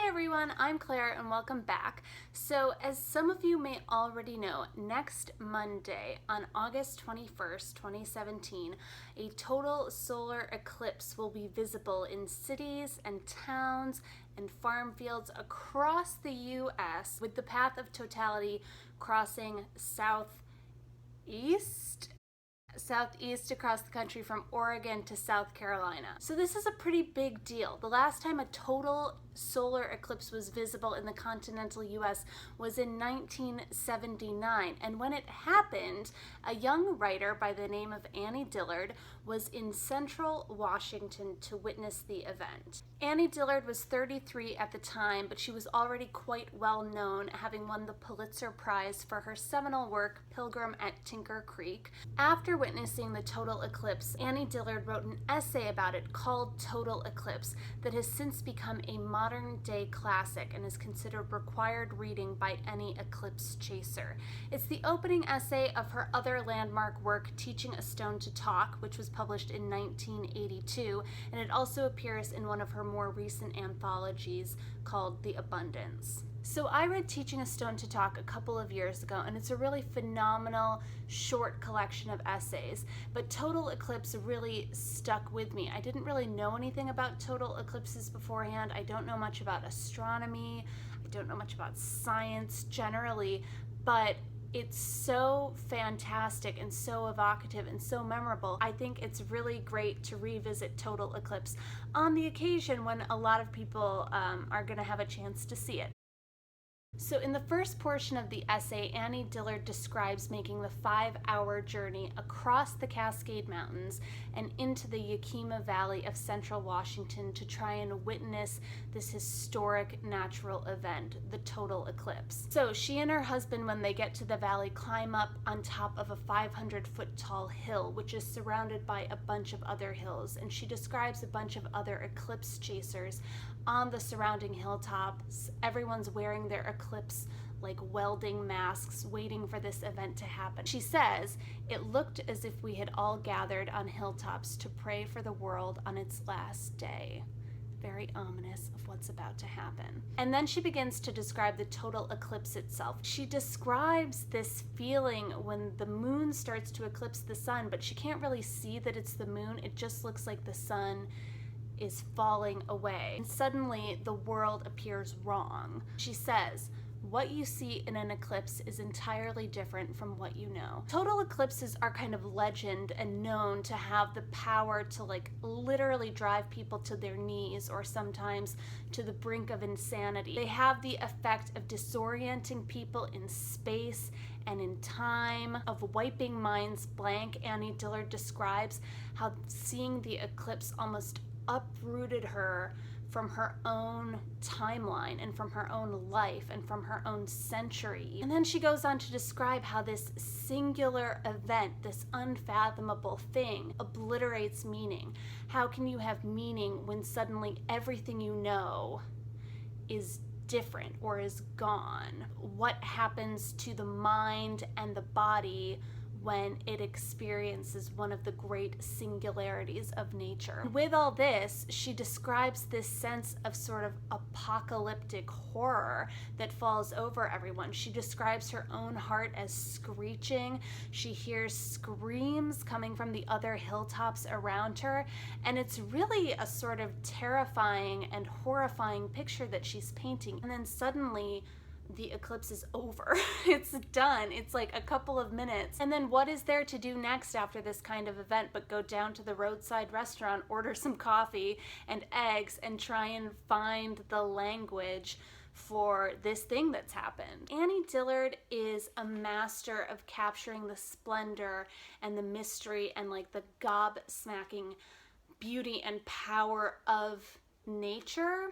everyone, I'm Claire and welcome back. So as some of you may already know, next Monday on August 21st, 2017, a total solar eclipse will be visible in cities and towns and farm fields across the US, with the path of totality crossing southeast across the country from Oregon to South Carolina. So this is a pretty big deal. The last time a total solar eclipse was visible in the continental US was in 1979, and when it happened, a young writer by the name of Annie Dillard was in Central Washington to witness the event. Annie Dillard was 33 at the time, but she was already quite well known, having won the Pulitzer Prize for her seminal work, Pilgrim at Tinker Creek. After witnessing the total eclipse, Annie Dillard wrote an essay about it called Total Eclipse that has since become a modern-day classic and is considered required reading by any eclipse chaser. It's the opening essay of her other landmark work, Teaching a Stone to Talk, which was published in 1982, and it also appears in one of her more recent anthologies called The Abundance. So I read Teaching a Stone to Talk a couple of years ago, and it's a really phenomenal short collection of essays, but Total Eclipse really stuck with me. I didn't really know anything about total eclipses beforehand. I don't know much about astronomy. I don't know much about science generally, but it's so fantastic and so evocative and so memorable. I think it's really great to revisit Total Eclipse on the occasion when a lot of people are going to have a chance to see it. So in the first portion of the essay, Annie Dillard describes making the 5-hour journey across the Cascade Mountains and into the Yakima Valley of central Washington to try and witness this historic natural event, the total eclipse. So she and her husband, when they get to the valley, climb up on top of a 500-foot tall hill, which is surrounded by a bunch of other hills, and she describes a bunch of other eclipse chasers on the surrounding hilltops. Everyone's wearing their eclipse welding masks, waiting for this event to happen. She says, "It looked as if we had all gathered on hilltops to pray for the world on its last day." Very ominous of what's about to happen. And then she begins to describe the total eclipse itself. She describes this feeling when the moon starts to eclipse the sun, but she can't really see that it's the moon. It just looks like the sun is falling away. And suddenly the world appears wrong. She says, "What you see in an eclipse is entirely different from what you know." Total eclipses are kind of legend and known to have the power to literally drive people to their knees or sometimes to the brink of insanity. They have the effect of disorienting people in space and in time, of wiping minds blank. Annie Dillard describes how seeing the eclipse almost uprooted her from her own timeline and from her own life and from her own century. And then she goes on to describe how this singular event, this unfathomable thing, obliterates meaning. How can you have meaning when suddenly everything you know is different or is gone? What happens to the mind and the body when it experiences one of the great singularities of nature? With all this, she describes this sense of sort of apocalyptic horror that falls over everyone. She describes her own heart as screeching. She hears screams coming from the other hilltops around her, and it's really a sort of terrifying and horrifying picture that she's painting. And then suddenly the eclipse is over. It's done. It's like a couple of minutes. And then what is there to do next after this kind of event but go down to the roadside restaurant, order some coffee and eggs, and try and find the language for this thing that's happened? Annie Dillard is a master of capturing the splendor and the mystery and the gobsmacking beauty and power of nature.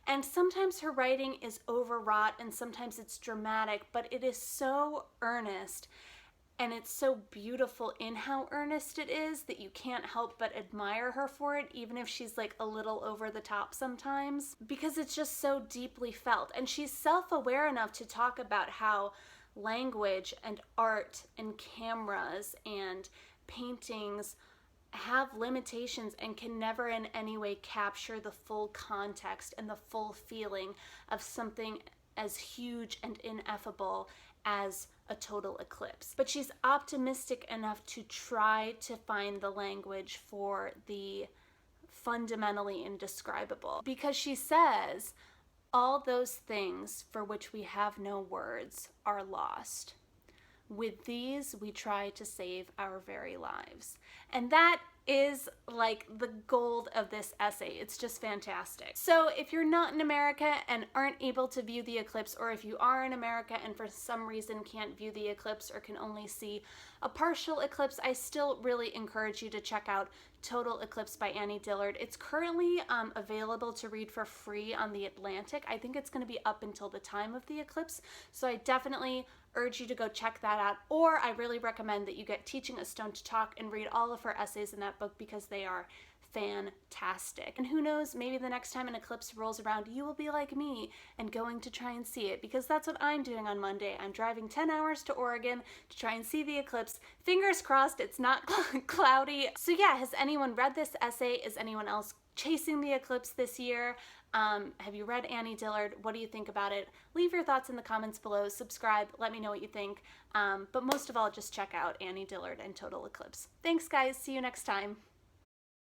And sometimes her writing is overwrought and sometimes it's dramatic, but it is so earnest and it's so beautiful in how earnest it is that you can't help but admire her for it, even if she's a little over the top sometimes, because it's just so deeply felt. And she's self-aware enough to talk about how language and art and cameras and paintings have limitations and can never in any way capture the full context and the full feeling of something as huge and ineffable as a total eclipse. But she's optimistic enough to try to find the language for the fundamentally indescribable, because she says, all those things for which we have no words are lost. With these, we try to save our very lives. And that is like the gold of this essay. It's just fantastic. So if you're not in America and aren't able to view the eclipse, or if you are in America and for some reason can't view the eclipse or can only see a partial eclipse, I still really encourage you to check out Total Eclipse by Annie Dillard. It's currently available to read for free on The Atlantic. I think it's going to be up until the time of the eclipse, so I definitely urge you to go check that out. Or I really recommend that you get Teaching a Stone to Talk and read all of her essays in that book, because they are fantastic. And who knows, maybe the next time an eclipse rolls around, you will be like me and going to try and see it, because that's what I'm doing on Monday. I'm driving 10 hours to Oregon to try and see the eclipse. Fingers crossed it's not cloudy. So yeah, has anyone read this essay? Is anyone else chasing the eclipse this year? Have you read Annie Dillard? What do you think about it? Leave your thoughts in the comments below. Subscribe. Let me know what you think. But most of all, just check out Annie Dillard and Total Eclipse. Thanks, guys. See you next time.